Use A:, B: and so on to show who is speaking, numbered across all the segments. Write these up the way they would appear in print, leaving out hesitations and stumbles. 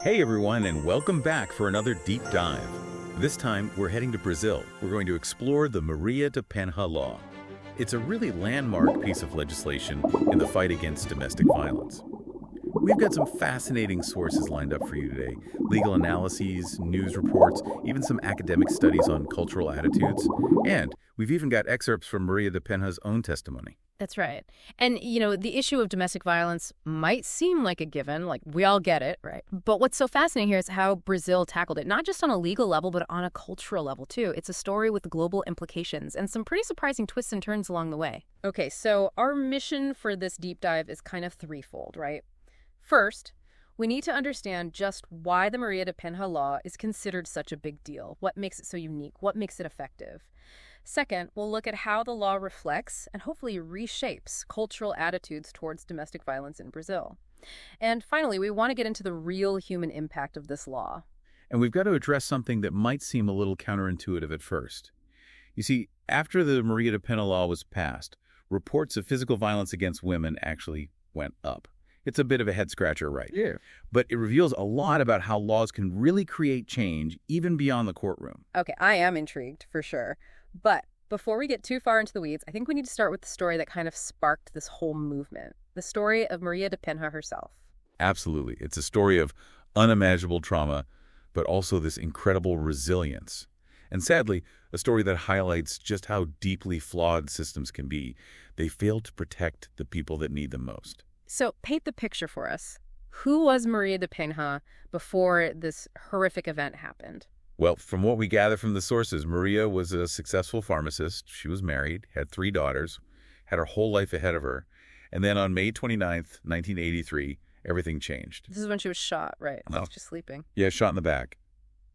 A: Hey everyone, and welcome back for another deep dive. This time, we're heading to Brazil. We're going to explore the Maria da Penha law. It's a really landmark piece of legislation in the fight against domestic violence. We've got some fascinating sources lined up for you today. Legal analyses, news reports, even some academic studies on cultural attitudes. And we've even got excerpts from Maria da Penha's own testimony.
B: That's right. And, the issue of domestic violence might seem like a given, like we all get it, right? But what's so fascinating here is how Brazil tackled it, not just on a legal level, but on a cultural level, too. It's a story with global implications and some pretty surprising twists and turns along the way. Okay, so our mission for this deep dive is kind of threefold, right? First, we need to understand just why the Maria da Penha law is considered such a big deal. What makes it so unique? What makes it effective? Second, we'll look at how the law reflects and hopefully reshapes cultural attitudes towards domestic violence in Brazil. And finally, we want to get into the real human impact of this law.
A: And we've got to address something that might seem a little counterintuitive at first. You see, after the Maria da Penha law was passed, reports of physical violence against women actually went up. It's a bit of a head-scratcher, right?
C: Yeah.
A: But it reveals a lot about how laws can really create change, even beyond the courtroom.
B: Okay, I am intrigued, for sure. But before we get too far into the weeds, I think we need to start with the story that kind of sparked this whole movement. The story of Maria da Penha herself.
A: Absolutely. It's a story of unimaginable trauma, but also this incredible resilience. And sadly, a story that highlights just how deeply flawed systems can be. They fail to protect the people that need them most.
B: So paint the picture for us. Who was Maria da Penha before this horrific event happened?
A: Well, from what we gather from the sources, Maria was a successful pharmacist. She was married, had 3 daughters, had her whole life ahead of her. And then on May 29th, 1983, everything changed.
B: This is when she was shot, right?
A: No.
B: She's just sleeping.
A: Yeah, shot in the back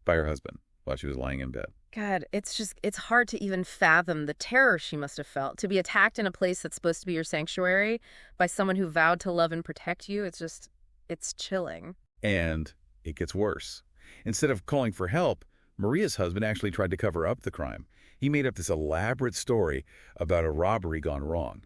A: by her husband while she was lying in bed.
B: God, it's hard to even fathom the terror she must have felt. To be attacked in a place that's supposed to be your sanctuary by someone who vowed to love and protect you, it's chilling.
A: And it gets worse. Instead of calling for help, Maria's husband actually tried to cover up the crime. He made up this elaborate story about a robbery gone wrong.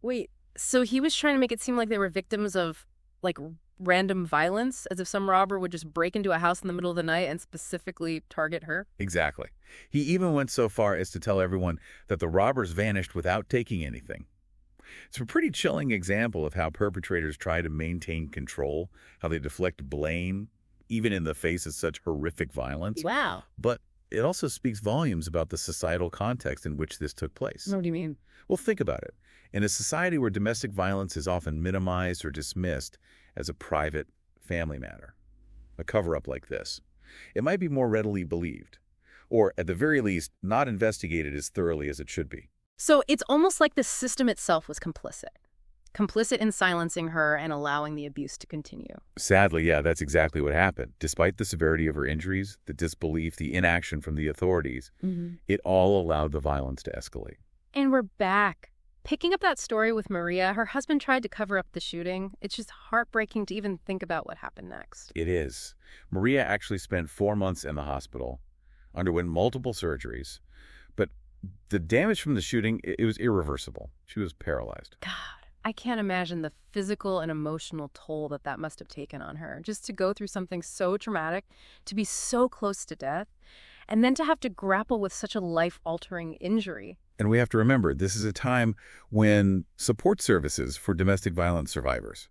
B: Wait, so he was trying to make it seem like they were victims of, like, random violence, as if some robber would just break into a house in the middle of the night and specifically target her?
A: Exactly. He even went so far as to tell everyone that the robbers vanished without taking anything. It's a pretty chilling example of how perpetrators try to maintain control, how they deflect blame, even in the face of such horrific violence.
B: Wow.
A: But it also speaks volumes about the societal context in which this took place.
B: What do you mean?
A: Well, think about it. In a society where domestic violence is often minimized or dismissed as a private family matter, a cover-up like this, it might be more readily believed, or at the very least, not investigated as thoroughly as it should be.
B: So it's almost like the system itself was complicit in silencing her and allowing the abuse to continue.
A: Sadly, yeah, that's exactly what happened. Despite the severity of her injuries, the disbelief, the inaction from the authorities, it all allowed the violence to escalate.
B: And we're back. Picking up that story with Maria, her husband tried to cover up the shooting. It's just heartbreaking to even think about what happened next.
A: It is. Maria actually spent 4 months in the hospital, underwent multiple surgeries, but the damage from the shooting, it was irreversible. She was paralyzed.
B: God, I can't imagine the physical and emotional toll that must have taken on her. Just to go through something so traumatic, to be so close to death, and then to have to grapple with such a life-altering injury.
A: And we have to remember, this is a time when support services for domestic violence survivors,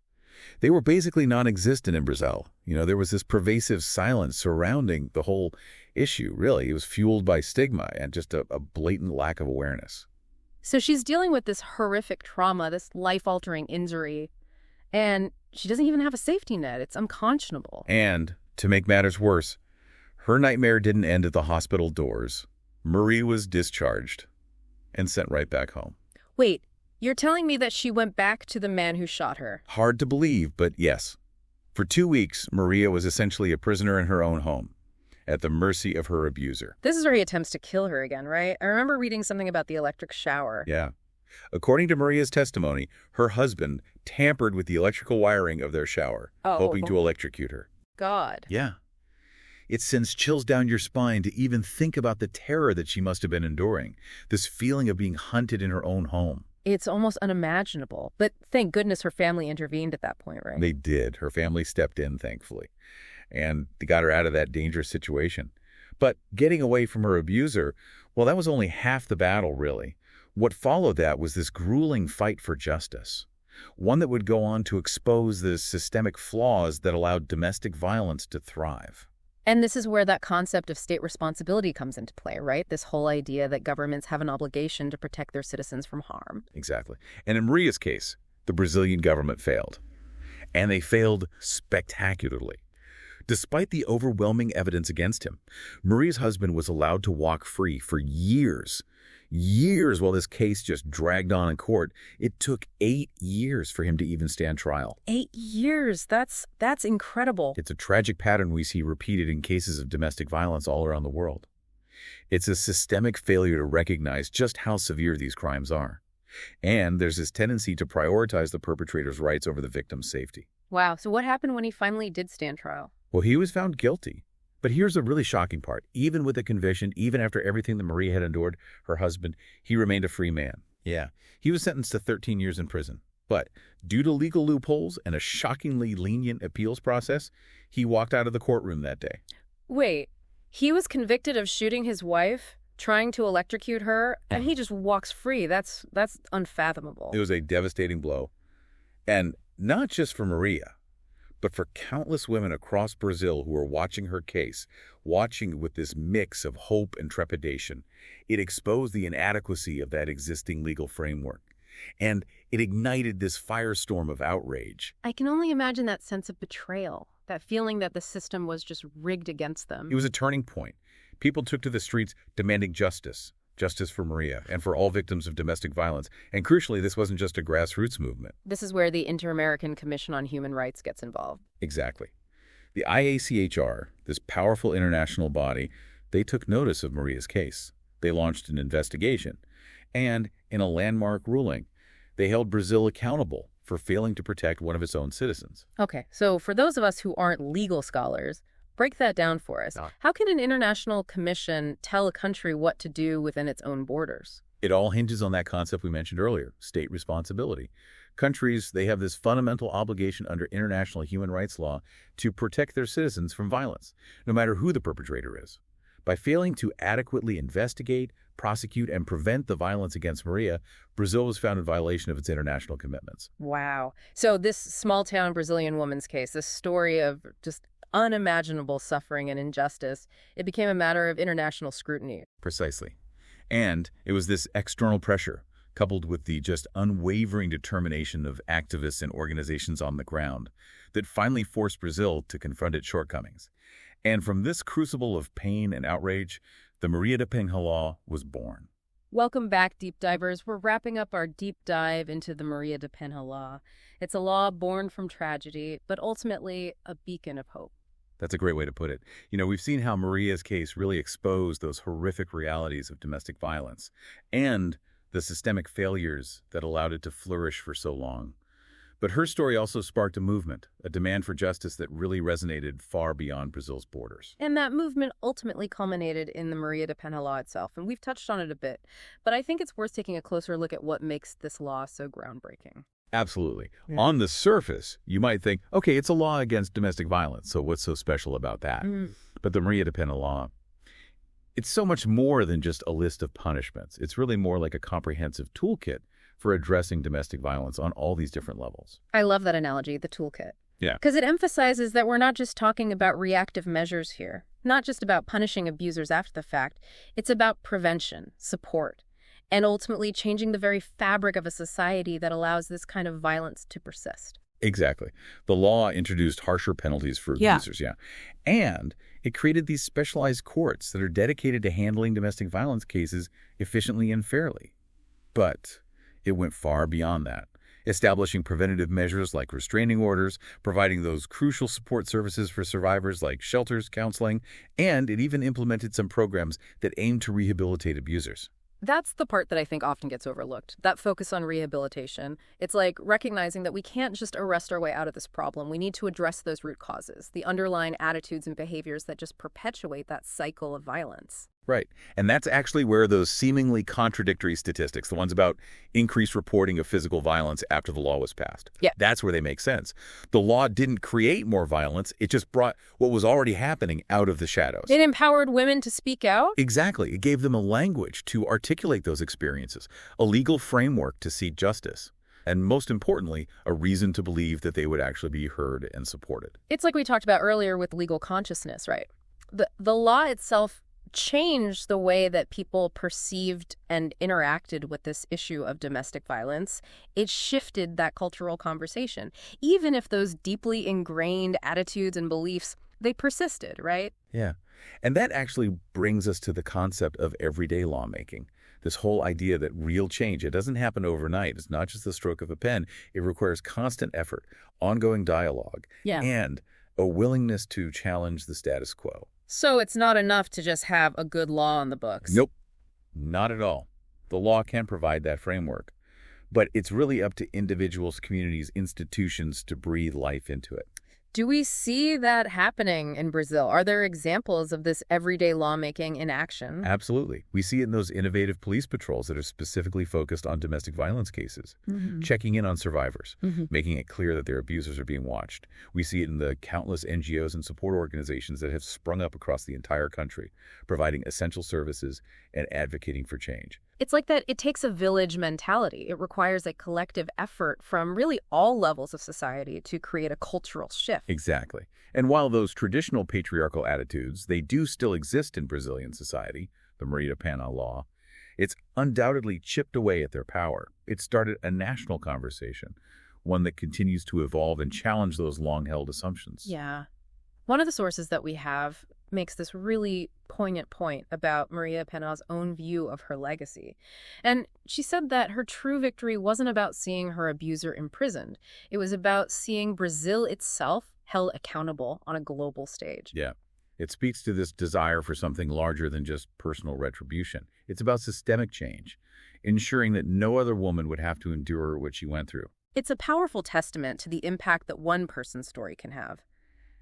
A: they were basically non-existent in Brazil. There was this pervasive silence surrounding the whole issue, really. It was fueled by stigma and just a blatant lack of awareness.
B: So she's dealing with this horrific trauma, this life-altering injury, and she doesn't even have a safety net. It's unconscionable.
A: And to make matters worse, her nightmare didn't end at the hospital doors. Marie was discharged and sent right back home.
B: Wait, you're telling me that she went back to the man who shot her?
A: Hard to believe, but yes. For 2 weeks, Maria was essentially a prisoner in her own home, at the mercy of her abuser.
B: This is where he attempts to kill her again, right? I remember reading something about the electric shower.
A: Yeah. According to Maria's testimony, her husband tampered with the electrical wiring of their shower, hoping to electrocute her.
B: God.
A: Yeah. It sends chills down your spine to even think about the terror that she must have been enduring, this feeling of being hunted in her own home.
B: It's almost unimaginable. But thank goodness her family intervened at that point, right?
A: They did. Her family stepped in, thankfully. and they got her out of that dangerous situation. But getting away from her abuser, well, that was only half the battle, really. What followed that was this grueling fight for justice, one that would go on to expose the systemic flaws that allowed domestic violence to thrive.
B: And this is where that concept of state responsibility comes into play, right? This whole idea that governments have an obligation to protect their citizens from harm.
A: Exactly. And in Maria's case, the Brazilian government failed. And they failed spectacularly. Despite the overwhelming evidence against him, Maria's husband was allowed to walk free for years. Years while this case just dragged on in court. It took 8 years for him to even stand trial.
B: 8 years. That's incredible.
A: It's a tragic pattern we see repeated in cases of domestic violence all around the world. It's a systemic failure to recognize just how severe these crimes are. And there's this tendency to prioritize the perpetrator's rights over the victim's safety.
B: Wow. So what happened when he finally did stand trial?
A: Well, he was found guilty. But here's the really shocking part. Even with the conviction, even after everything that Maria had endured, her husband, he remained a free man. Yeah, he was sentenced to 13 years in prison. But due to legal loopholes and a shockingly lenient appeals process, he walked out of the courtroom that day.
B: Wait, he was convicted of shooting his wife, trying to electrocute her, and he just walks free. That's unfathomable.
A: It was a devastating blow. And not just for Maria, but for countless women across Brazil who were watching her case, watching with this mix of hope and trepidation. It exposed the inadequacy of that existing legal framework. And it ignited this firestorm of outrage.
B: I can only imagine that sense of betrayal, that feeling that the system was just rigged against them.
A: It was a turning point. People took to the streets demanding justice. Justice for Maria and for all victims of domestic violence. And crucially, this wasn't just a grassroots movement.
B: This is where the Inter-American Commission on Human Rights gets involved.
A: Exactly. The IACHR, this powerful international body, they took notice of Maria's case. They launched an investigation. And in a landmark ruling, they held Brazil accountable for failing to protect one of its own citizens.
B: Okay, so for those of us who aren't legal scholars, break that down for us. How can an international commission tell a country what to do within its own borders?
A: It all hinges on that concept we mentioned earlier, state responsibility. Countries, they have this fundamental obligation under international human rights law to protect their citizens from violence, no matter who the perpetrator is. By failing to adequately investigate, prosecute, and prevent the violence against Maria, Brazil was found in violation of its international commitments.
B: Wow. So this small-town Brazilian woman's case, this story of just unimaginable suffering and injustice, it became a matter of international scrutiny.
A: Precisely. And it was this external pressure, coupled with the just unwavering determination of activists and organizations on the ground, that finally forced Brazil to confront its shortcomings. And from this crucible of pain and outrage, the Maria de PENHA law was born.
B: Welcome back, deep divers. We're wrapping up our deep dive into the Maria de PENHA law. It's a law born from tragedy, but ultimately a beacon of hope.
A: That's a great way to put it. You know, we've seen how Maria's case really exposed those horrific realities of domestic violence and the systemic failures that allowed it to flourish for so long. But her story also sparked a movement, a demand for justice that really resonated far beyond Brazil's borders.
B: And that movement ultimately culminated in the Maria de PENHA law itself, and we've touched on it a bit. But I think it's worth taking a closer look at what makes this law so groundbreaking.
A: Absolutely. Yeah. On the surface, you might think, okay, it's a law against domestic violence, so what's so special about that? But the Maria de PENHA law, it's so much more than just a list of punishments. It's really more like a comprehensive toolkit for addressing domestic violence on all these different levels.
B: I love that analogy, the toolkit.
A: Yeah.
B: Because it emphasizes that we're not just talking about reactive measures here, not just about punishing abusers after the fact. It's about prevention, support, and ultimately changing the very fabric of a society that allows this kind of violence to persist.
A: Exactly. The law introduced harsher penalties for abusers, and it created these specialized courts that are dedicated to handling domestic violence cases efficiently and fairly. But it went far beyond that, establishing preventative measures like restraining orders, providing those crucial support services for survivors like shelters, counseling, and it even implemented some programs that aimed to rehabilitate abusers.
B: That's the part that I think often gets overlooked, that focus on rehabilitation. It's like recognizing that we can't just arrest our way out of this problem. We need to address those root causes, the underlying attitudes and behaviors that just perpetuate that cycle of violence.
A: Right. And that's actually where those seemingly contradictory statistics, the ones about increased reporting of physical violence after the law was passed,
B: Yeah.
A: that's where they make sense. The law didn't create more violence. It just brought what was already happening out of the shadows.
B: It empowered women to speak out?
A: Exactly. It gave them a language to articulate those experiences, a legal framework to seek justice, and most importantly, a reason to believe that they would actually be heard and supported.
B: It's like we talked about earlier with legal consciousness, right? The law itself changed the way that people perceived and interacted with this issue of domestic violence. It shifted that cultural conversation, even if those deeply ingrained attitudes and beliefs, they persisted, right?
A: Yeah. And that actually brings us to the concept of everyday lawmaking. This whole idea that real change, it doesn't happen overnight. It's not just the stroke of a pen. It requires constant effort, ongoing dialogue, and a willingness to challenge the status quo.
B: So it's not enough to just have a good law on the books.
A: Nope, not at all. The law can provide that framework, but it's really up to individuals, communities, institutions to breathe life into it.
B: Do we see that happening in Brazil? Are there examples of this everyday lawmaking in action?
A: Absolutely. We see it in those innovative police patrols that are specifically focused on domestic violence cases, checking in on survivors, making it clear that their abusers are being watched. We see it in the countless NGOs and support organizations that have sprung up across the entire country, providing essential services and advocating for change.
B: It's like that it takes a village mentality. It requires a collective effort from really all levels of society to create a cultural shift.
A: Exactly. And while those traditional patriarchal attitudes, they do still exist in Brazilian society, the Maria da Penha law, it's undoubtedly chipped away at their power. It started a national conversation, one that continues to evolve and challenge those long-held assumptions.
B: Yeah. One of the sources that we have makes this really poignant point about Maria Penha's own view of her legacy. And she said that her true victory wasn't about seeing her abuser imprisoned. It was about seeing Brazil itself held accountable on a global stage.
A: Yeah. It speaks to this desire for something larger than just personal retribution. It's about systemic change, ensuring that no other woman would have to endure what she went through.
B: It's a powerful testament to the impact that one person's story can have.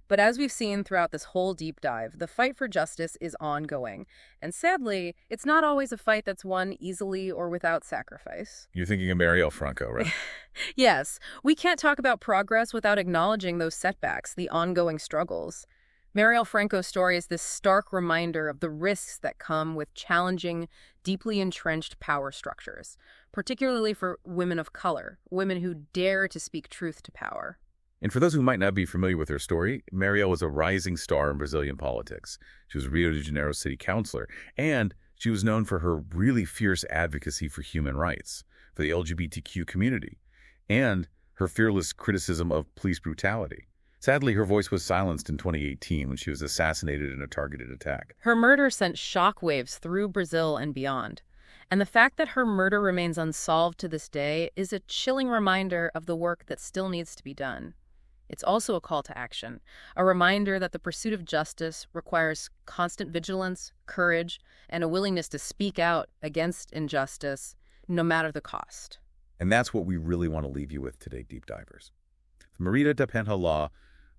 B: But as we've seen throughout this whole deep dive, the fight for justice is ongoing. And sadly, it's not always a fight that's won easily or without sacrifice.
A: You're thinking of Marielle Franco, right?
B: Yes, we can't talk about progress without acknowledging those setbacks, the ongoing struggles. Marielle Franco's story is this stark reminder of the risks that come with challenging, deeply entrenched power structures, particularly for women of color, women who dare to speak truth to power.
A: And for those who might not be familiar with her story, Marielle was a rising star in Brazilian politics. She was Rio de Janeiro city councilor, and she was known for her really fierce advocacy for human rights, for the LGBTQ community, and her fearless criticism of police brutality. Sadly, her voice was silenced in 2018 when she was assassinated in a targeted attack.
B: Her murder sent shockwaves through Brazil and beyond. And the fact that her murder remains unsolved to this day is a chilling reminder of the work that still needs to be done. It's also a call to action, a reminder that the pursuit of justice requires constant vigilance, courage, and a willingness to speak out against injustice, no matter the cost.
A: And that's what we really want to leave you with today, Deep Divers. The Maria da Penha law,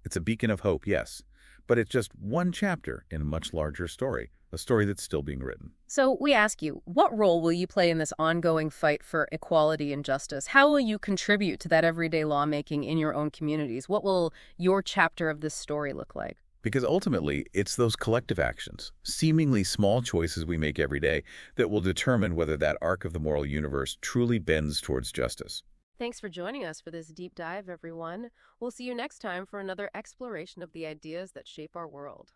A: it's a beacon of hope, yes, but it's just one chapter in a much larger story, a story that's still being written.
B: So we ask you, what role will you play in this ongoing fight for equality and justice? How will you contribute to that everyday lawmaking in your own communities? What will your chapter of this story look like?
A: Because ultimately, it's those collective actions, seemingly small choices we make every day, that will determine whether that arc of the moral universe truly bends towards justice.
B: Thanks for joining us for this deep dive, everyone. We'll see you next time for another exploration of the ideas that shape our world.